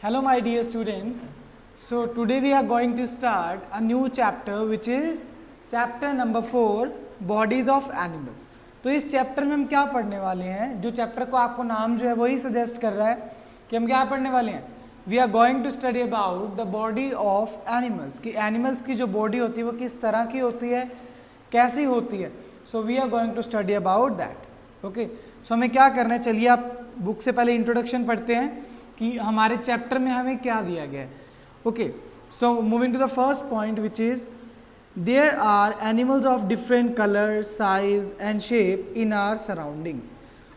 Hello my dear students. So today we are going to start a new chapter which is chapter number 4 bodies of animal. तो इस chapter में हम क्या पढ़ने वाले हैं, जो चैप्टर को आपको नाम जो है वही सजेस्ट कर रहा है कि हम क्या पढ़ने वाले हैं. We are going to study about the body of animals, कि एनिमल्स की जो बॉडी होती है वो किस तरह की होती है, कैसी होती है. So we are going to study about that. Okay, so हमें क्या करना है, चलिए आप बुक से पहले इंट्रोडक्शन पढ़ते हैं कि हमारे चैप्टर में हमें क्या दिया गया है. Okay, so moving to the first point which is there are animals of different colour, size and shape in our surroundings.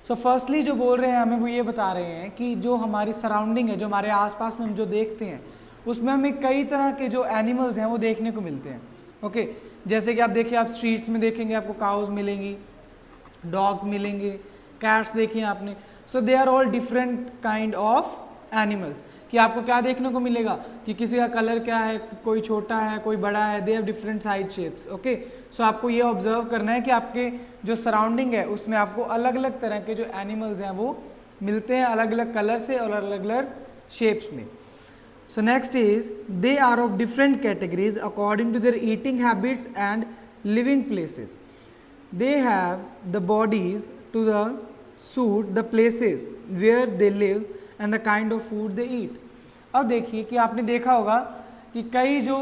So firstly जो बोल रहे हैं हमें वो ये बता रहे हैं कि जो हमारी सराउंडिंग है, जो हमारे आसपास में हम जो देखते हैं उसमें हमें कई तरह के जो एनिमल्स हैं वो देखने को मिलते हैं. ओके, जैसे कि आप देखिए, आप स्ट्रीट्स में देखेंगे आपको काउज मिलेंगी, डॉग्स मिलेंगे, कैट्स देखिए आपने. So they are all different kind of animals. कि आपको क्या देखने को मिलेगा कि किसी का कलर क्या है, कोई छोटा है, कोई बड़ा है, they have different size shapes. Okay, so आपको ये ऑब्जर्व करना है कि आपके जो सराउंडिंग है उसमें आपको अलग अलग तरह के जो एनिमल्स हैं वो मिलते हैं, अलग अलग कलर से और अलग अलग शेप्स में. So next is they are of different categories according to their eating habits and living places. They have the bodies to the suit the places where they live and the kind of food they eat. अब देखिए कि आपने देखा होगा कि कई जो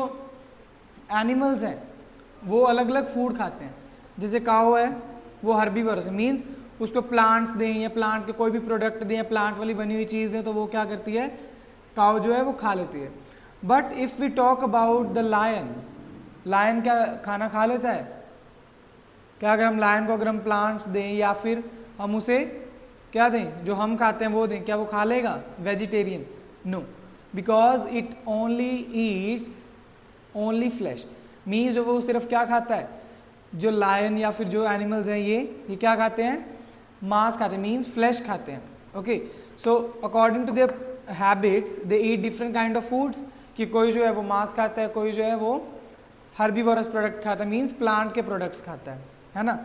animals हैं वो अलग अलग फूड खाते हैं. जैसे काऊ है वो हर्बीवोरस है, मीन्स उसको प्लांट्स दें या प्लांट के कोई भी प्रोडक्ट दें या प्लांट वाली बनी हुई चीज़ है तो वो क्या करती है, काऊ जो है वो खा लेती है. But if we talk about the lion, lion क्या खाना खा लेता है क्या? अगर हम लायन को अगर हम प्लांट्स दें या फिर हम उसे क्या दें, जो हम खाते हैं वो दें, क्या वो खा लेगा? Vegetarian? No, because it only eats only flesh. Means जो वो सिर्फ क्या खाता है, जो लायन या फिर जो एनिमल्स हैं ये क्या खाते हैं? मांस खाते हैं, मीन्स फ्लैश खाते हैं. Okay, so according to their habits they eat different kind of foods. कि कोई जो है वो मांस खाता है, कोई जो है वो हर्बीवोरस प्रोडक्ट खाता है, मीन्स प्लांट के प्रोडक्ट्स खाता है ना.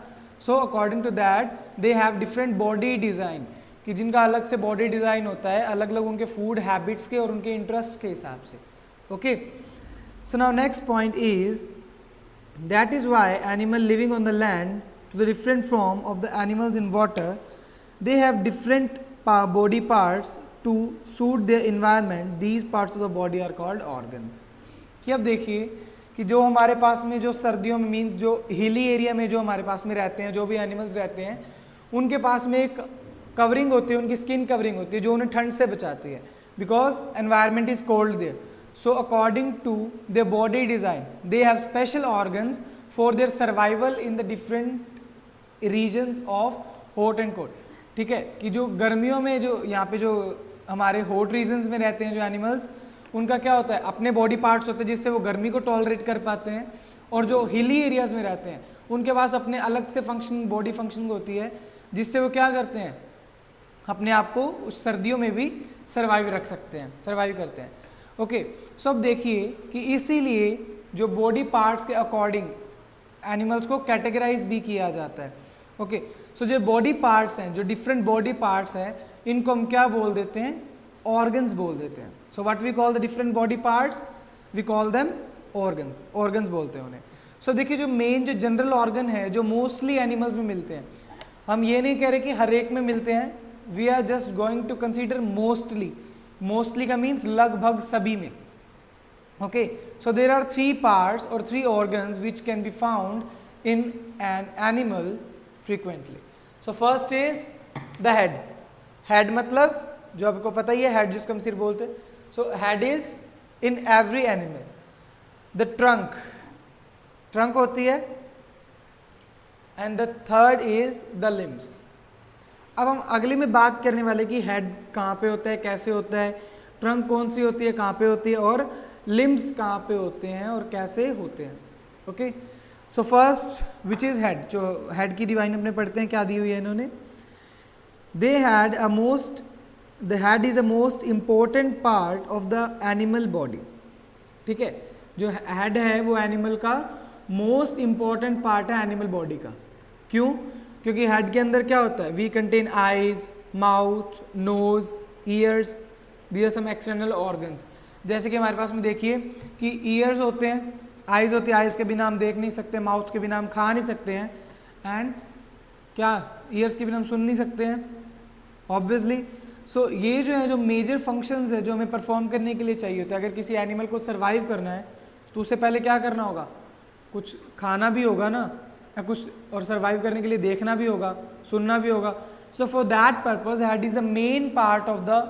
So according to that they have different body design, कि जिनका अलग से बॉडी डिज़ाइन होता है अलग अलग उनके फूड हैबिट्स के और उनके इंटरेस्ट के हिसाब से. Okay, so now next point is that is why animal living on the land to the different from of the animals in water, they have different body parts to suit their environment. These parts of the body are called organs. कि अब देखिए कि जो हमारे पास में जो सर्दियों में, मीन्स जो हिली एरिया में जो हमारे पास में रहते हैं, जो भी एनिमल्स रहते हैं उनके पास में एक कवरिंग होती है, उनकी स्किन कवरिंग होती है जो उन्हें ठंड से बचाती है, because environment is cold there. So according to their body design they have special organs for their survival in the different regions of hot and cold. ठीक है, कि जो गर्मियों में जो यहाँ पे जो हमारे हॉट रीजन्स में रहते हैं जो एनिमल्स, उनका क्या होता है, अपने बॉडी पार्ट्स होते हैं जिससे वो गर्मी को टॉलरेट कर पाते हैं. और जो हिली एरियाज में रहते हैं उनके पास अपने अलग से फंक्शन, बॉडी फंक्शन होती है जिससे वो क्या करते हैं, अपने आप को उस सर्दियों में भी सर्वाइव रख सकते हैं, सर्वाइव करते हैं. ओके, सो अब देखिए कि इसीलिए जो बॉडी पार्ट्स के अकॉर्डिंग एनिमल्स को कैटेगराइज भी किया जाता है. ओके, सो जो बॉडी पार्ट्स हैं, जो डिफरेंट बॉडी पार्ट्स हैं, इनको हम क्या बोल देते हैं? ऑर्गन्स बोल देते हैं. So what we call the different body parts, we call them organs. Organs बोलते हैं उन्हें. सो देखिए जो मेन जो जनरल ऑर्गन है जो मोस्टली एनिमल्स में मिलते हैं, हम ये नहीं कह रहे कि हर एक में मिलते हैं, we are just going to consider mostly. Mostly का मीन्स लगभग सभी में. Okay, so there are 3 parts और 3 organs which can be found in an animal frequently. So first is the head. Head मतलब जो आपको पता ही है, हेड जिसको हम सिर बोलते हैं. So head is in every animal. The trunk, trunk होती है. And the third is the limbs. अब हम अगले में बात करने वाले कि हेड कहाँ पे होता है, कैसे होता है, ट्रंक कौन सी होती है, कहाँ पे होती है, और लिम्स कहाँ पे होते हैं और कैसे होते हैं. Okay, so first which is head. जो हेड की डिवाइन अपने पढ़ते हैं, क्या दी हुई है इन्होंने? They had a most, the head is a most important part of the animal body. ठीक है, जो हेड है वो एनिमल का मोस्ट इंपॉर्टेंट पार्ट है एनिमल बॉडी का. क्यों? क्योंकि हेड के अंदर क्या होता है? We contain eyes, mouth, nose, ears, they are some external organs. जैसे कि हमारे पास में देखिए कि ईयर्स होते हैं, आइज़ होती है, आइज़ के बिना हम देख नहीं सकते, माउथ के बिना हम खा नहीं सकते हैं, एंड क्या ईयर्स के बिना हम सुन नहीं सकते हैं ऑब्वियसली। सो ये जो है जो मेजर फंक्शंस है जो हमें परफॉर्म करने के लिए चाहिए होता है। अगर किसी एनिमल को सर्वाइव करना है तो उससे पहले क्या करना होगा, कुछ खाना भी होगा ना, या कुछ और सर्वाइव करने के लिए देखना भी होगा, सुनना भी होगा। So for that purpose head is the main part of the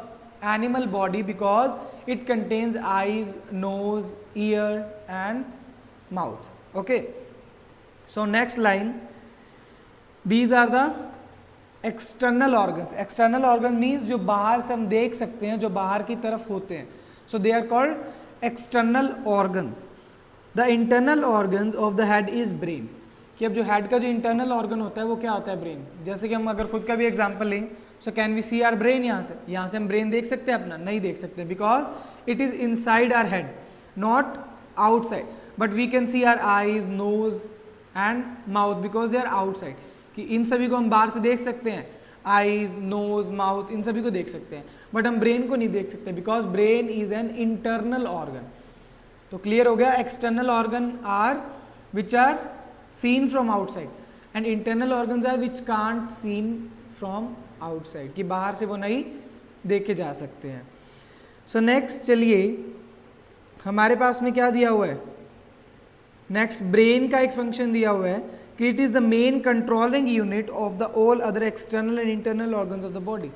animal body because it contains eyes, nose, ear and mouth. Okay, so next line, these are the external organs. External organ means जो बाहर से हम देख सकते हैं, जो बाहर की तरफ होते हैं, so they are called external organs. The internal organs of the head is brain, कि अब जो हेड का जो इंटरनल ऑर्गन होता है वो क्या होता है, ब्रेन। जैसे कि हम अगर खुद का भी एग्जांपल लें, so can we see our brain, यहाँ से हम ब्रेन देख सकते हैं अपना, नहीं देख सकते, because it is inside our head not outside, but we can see our eyes, nose and mouth because they are outside, कि इन सभी को हम बाहर से देख सकते हैं, आईज, नोज, माउथ, इन सभी को देख सकते हैं, बट हम ब्रेन को नहीं देख सकते because brain is an internal organ. तो क्लियर हो गया, external organ are which are seen from outside and internal organs are which can't seen from outside, कि बाहर से वो नहीं देखे जा सकते हैं। सो नेक्स्ट चलिए हमारे पास में क्या दिया हुआ है, नेक्स्ट ब्रेन का एक फंक्शन दिया हुआ है कि it is the main controlling unit of the all other external and internal organs of the body,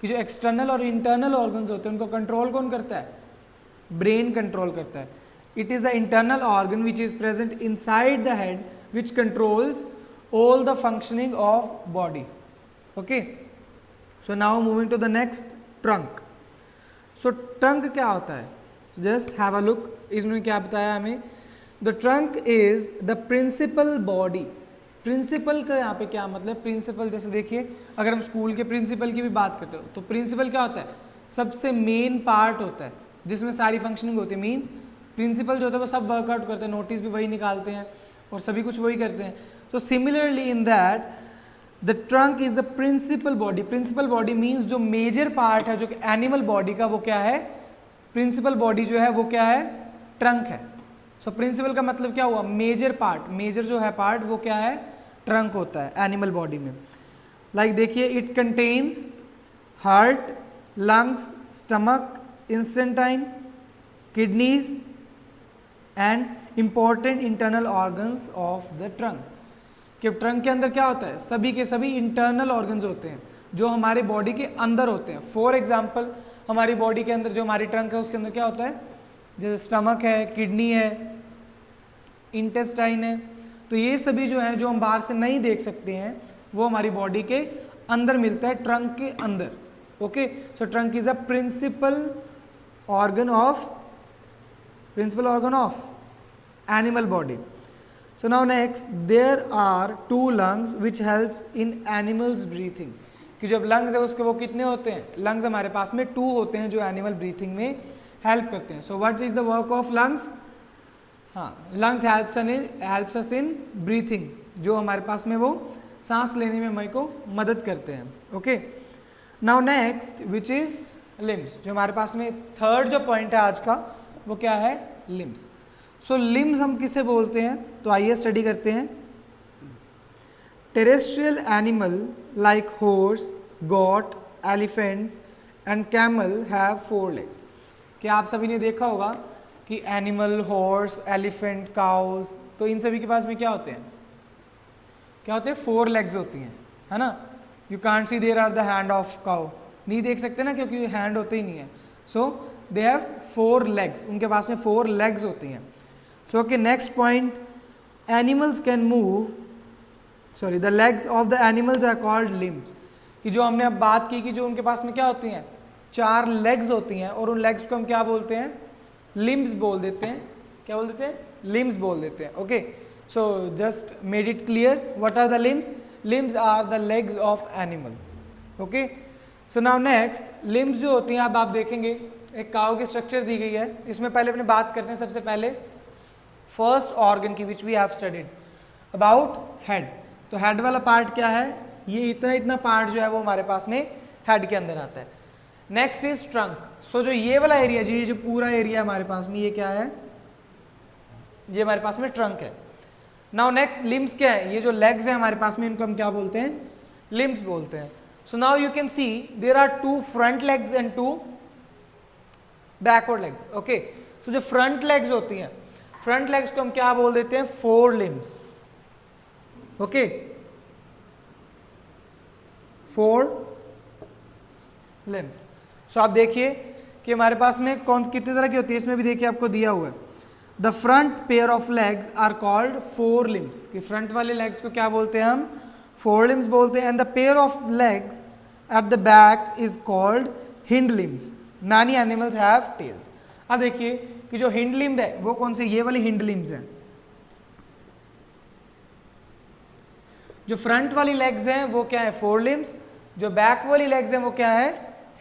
कि जो एक्सटर्नल और इंटरनल ऑर्गन्स होते हैं उनको कंट्रोल कौन करता है, ब्रेन कंट्रोल करता है। It is the internal organ which is present inside the head which controls all the functioning of body. Okay, so now moving to the next, trunk. So trunk क्या होता है, so just have a look, इसमें क्या बताया हमें, the trunk is the principal body. Principal का यहाँ पे क्या मतलब, प्रिंसिपल जैसे देखिए अगर हम स्कूल के प्रिंसिपल की भी बात करते हो तो प्रिंसिपल क्या होता है, सबसे मेन पार्ट होता है जिसमें सारी फंक्शनिंग होती है। मीन्स प्रिंसिपल जो होता है वो सब वर्कआउट करते हैं, नोटिस भी वही निकालते हैं और सभी कुछ वही करते हैं। So similarly in that the trunk is the principal body. Principal body means जो मेजर पार्ट है जो एनिमल बॉडी का वो क्या है, प्रिंसिपल बॉडी जो है वो क्या है, ट्रंक है। सो प्रिंसिपल का मतलब क्या हुआ, मेजर पार्ट, मेजर जो है पार्ट वो क्या है, ट्रंक होता है एनिमल बॉडी में। लाइक देखिए it contains heart, lungs, stomach, intestine, kidneys and important internal organs of the trunk. कि ट्रंक के अंदर क्या होता है, सभी के सभी इंटरनल ऑर्गन्स होते हैं जो हमारे बॉडी के अंदर होते हैं। फॉर एग्जाम्पल हमारी बॉडी के अंदर जो हमारी ट्रंक है उसके अंदर क्या होता है, जैसे स्टमक है, किडनी है, इंटेस्टाइन है, तो ये सभी जो है जो हम बाहर से नहीं देख सकते हैं वो हमारी बॉडी के अंदर मिलता है, ट्रंक के अंदर। Okay, so trunk is a principal organ of animal body. So now next there are two lungs which helps in animals breathing, कि जब lungs है उसके वो कितने होते हैं, lungs हमारे पास में 2 होते हैं जो animal breathing में help करते हैं। So what is the work of lungs? हाँ, lungs helps us in breathing, जो हमारे पास में वो सांस लेने में हमारे को मदद करते हैं। Okay, now next which is limbs, जो हमारे पास में थर्ड जो पॉइंट है आज का वो क्या है, limbs। सो लिम्स हम किसे बोलते हैं, तो आइए स्टडी करते हैं। Terrestrial animal like horse, got, elephant and camel have 4 legs। क्या आप सभी ने देखा होगा कि एनिमल, हॉर्स, एलिफेंट, काउस, तो इन सभी के पास में क्या होते हैं, क्या होते हैं, 4 legs होती हैं, है ना। You can't see there are the hand of cow, नहीं देख सकते ना क्योंकि हैंड होते ही नहीं है। सो दे हैव 4 legs, उनके पास में 4 legs होती हैं। So okay, next point, animals can move, sorry, the legs of the animals are called limbs, कि जो हमने अब बात की कि जो उनके पास में क्या होती हैं, 4 legs होती हैं और उन legs को हम क्या बोलते हैं, limbs बोल देते हैं। क्या बोल देते हैं, limbs बोल देते हैं। Okay, so just made it clear what are the limbs? Limbs are the legs of animal. Okay, so now next, limbs जो होती हैं अब आप देखेंगे एक काऊ की स्ट्रक्चर दी गई है, इसमें पहले अपने बात करते हैं सबसे पहले फर्स्ट ऑर्गन की which we have studied about head. तो हेड वाला पार्ट क्या है, ये इतना पार्ट जो है वो हमारे पास में हेड के अंदर आता है। Next is trunk. सो जो ये वाला एरिया जी, ये जो पूरा एरिया हमारे पास में, ये क्या है, ये हमारे पास में ट्रंक है। नाउ नेक्स्ट लिम्स क्या है, ये जो लेग्स है हमारे पास में, इनको हम क्या बोलते हैं, लिम्स बोलते हैं। So now you can see there are 2 front legs and 2 backward legs. Okay, so जो फ्रंट लेग्स होती हैं, फ्रंट लेग्स को हम क्या बोल देते हैं, 4 लिम्स। Okay, 4 limbs. सो आप देखिए कि हमारे पास में कौन कितनी तरह की होती है, इसमें भी देखिए आपको दिया हुआ है। The front pair of legs are called 4 limbs, कि फ्रंट वाले लेग्स को क्या बोलते हैं हम, 4 लिम्स बोलते हैं। And the pair of legs at the back is called hind limbs. Many animals have tails. अब देखिए कि जो हिंड लिम्ब है वो कौन से, ये वाली हिंड लिम्स है। जो फ्रंट वाली लेग्स हैं वो क्या है, 4 लिम्स। जो बैक वाली लेग्स हैं वो क्या है,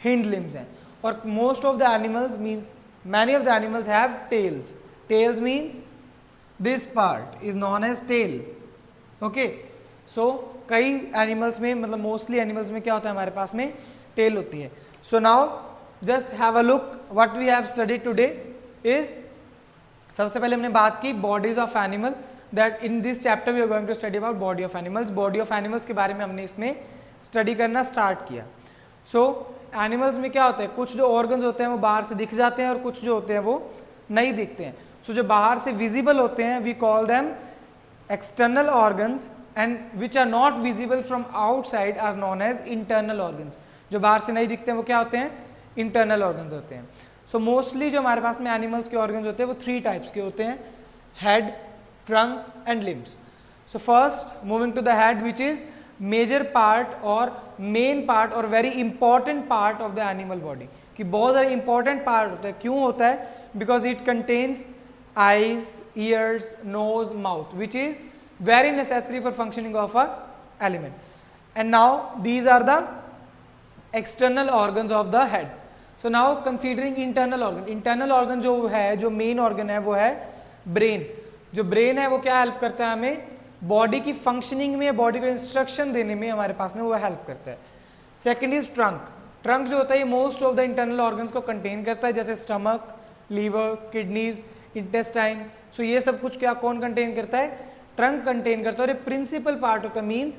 हिंड लिम्स हैं। और most of the animals means many of the animals have tails. Tails means this part is known as tail. Okay, so कई एनिमल्स में, मतलब मोस्टली एनिमल्स में क्या होता है, हमारे पास में टेल होती है। So now just have a look what we have studied today is, सबसे पहले हमने बात की bodies of animal, that in this chapter we are going to study about body of animals. Body of animals के बारे में हमने इसमें स्टडी करना स्टार्ट किया। सो एनिमल्स में क्या होता है, कुछ जो ऑर्गन्स होते हैं वो बाहर से दिख जाते हैं और कुछ जो होते हैं वो नहीं दिखते हैं। सो जो बाहर से विजिबल होते हैं we call them external organs, and which are not visible from outside are known as internal organs. जो बाहर से नहीं दिखते हैं वो क्या होते हैं, इंटरनल ऑर्गन्स होते हैं। सो मोस्टली जो हमारे पास में एनिमल्स के ऑर्गन्स होते हैं वो 3 टाइप्स के होते हैं, head, trunk and limbs. So first moving to the head, which is major part और मेन पार्ट और very important part of the animal body, कि बहुत सारे इंपॉर्टेंट पार्ट होता है। क्यों होता है, because it contains eyes, ears, nose, mouth, which is very necessary for functioning of a element. And now these are the external organs of the head. So now considering internal organ, internal organ जो है, जो main organ है वो है brain। जो brain है वो क्या help करता है हमें, body की functioning में, body को instruction देने में हमारे पास में वो help करता है। Second is trunk। trunk जो होता है ये most of the internal organs को contain करता है, जैसे stomach, liver, kidneys, इंटेस्टाइन। सो ये सब कुछ क्या कौन कंटेन करता है, ट्रंक कंटेन करता है। और ये प्रिंसिपल पार्ट होता है, मींस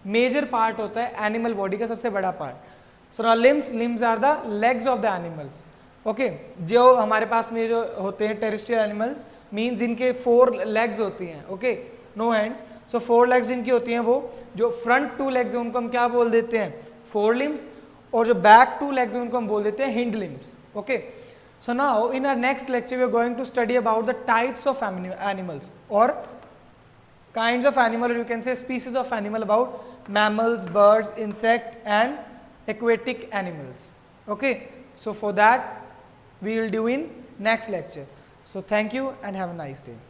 मेजर पार्ट होता है एनिमल बॉडी का, सबसे बड़ा part. So now limbs, limbs are the legs of the animals. Okay, जो हमारे पास में जो होते हैं टेरेस्ट्रियल एनिमल्स, मींस जिनके 4 लेग्स होती हैं, ओके, नो हैंड्स। सो 4 लेग्स जिनकी होती हैं, वो जो फ्रंट 2 लेग्स हैं उनको हम क्या बोल देते हैं, 4 लिम्स, और जो बैक 2 legs उनको हम बोल देते हैं hind limbs. Okay, so now in our next lecture we are going to study about the types of animals or kinds of animal, or you can say species of animal, about mammals, birds, insect and aquatic animals. Okay, so for that we will do in next lecture. So thank you and have a nice day.